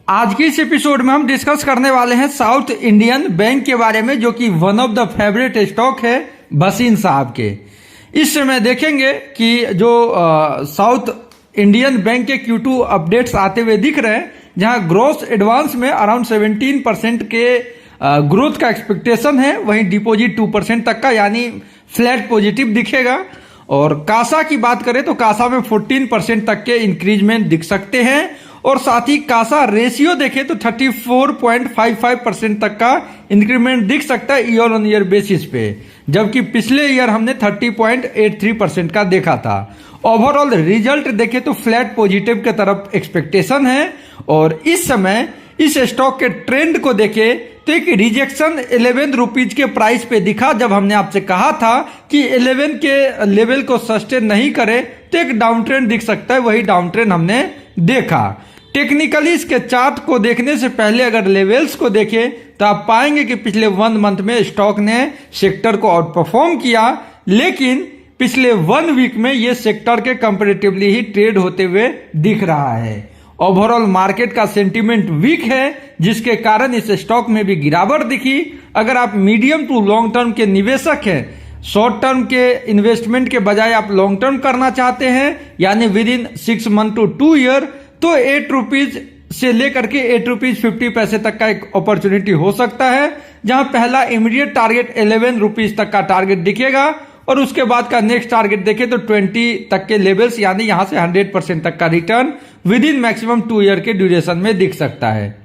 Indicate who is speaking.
Speaker 1: आज की इस एपिसोड में हम डिस्कस करने वाले हैं साउथ इंडियन बैंक के बारे में, जो कि one of the favourite stock है भसीन साहब के। इस समय देखेंगे कि जो साउथ इंडियन बैंक के Q2 अपडेट्स आते हुए दिख रहे हैं, जहां ग्रोथ एडवांस में अराउंड 17% के ग्रोथ का एक्सपेक्टेशन है, वहीं डिपॉजिट 2% तक का यानी फ्लैट पॉजिटिव दिखेगा। और कासा की बात करें तो कासा में 14% तक के इंक्रीजमेंट दिख सकते हैं, और साथ ही कासा रेशियो देखें तो 34.55% तक का इंक्रीमेंट दिख सकता है ईयर ऑन ईयर बेसिस पे, जबकि पिछले ईयर हमने 30.83% का देखा था। ओवरऑल रिजल्ट देखें तो फ्लैट पॉजिटिव के तरफ एक्सपेक्टेशन है। और इस समय इस स्टॉक के ट्रेंड को देखें तो एक रिजेक्शन 11 रुपीज के प्राइस पे दिखा, जब हमने आपसे कहा था कि 11 के लेवल को सस्टेन नहीं करे तो एक डाउन ट्रेंड दिख सकता है, वही डाउन ट्रेंड हमने देखा। टेक्निकली इसके चार्ट को देखने से पहले अगर लेवल्स को देखें तो आप पाएंगे कि पिछले 1 मंथ में स्टॉक ने सेक्टर को आउट परफॉर्म किया, लेकिन पिछले 1 वीक में ये सेक्टर के कंपैरेटिवली ही ट्रेड होते हुए दिख रहा है। ओवरऑल मार्केट का सेंटीमेंट वीक है, जिसके कारण इस स्टॉक में भी गिरावट दिखी। अगर आप मीडियम टू लॉन्ग टर्म के निवेशक हैं, शॉर्ट टर्म के इन्वेस्टमेंट के बजाय आप लॉन्ग टर्म करना चाहते हैं यानी within 6 month to 2 year, तो 8 रुपीज से लेकर के 8 रुपीज 50 पैसे तक का एक अपॉर्चुनिटी हो सकता है, जहां पहला इमीडिएट टारगेट 11 रुपीज तक का टारगेट दिखेगा, और उसके बाद का नेक्स्ट टारगेट देखें तो 20 तक के लेवल्स यानी यहां से 100% तक का return with in maximum 2 year के ड्यूरेशन में दिख सकता है।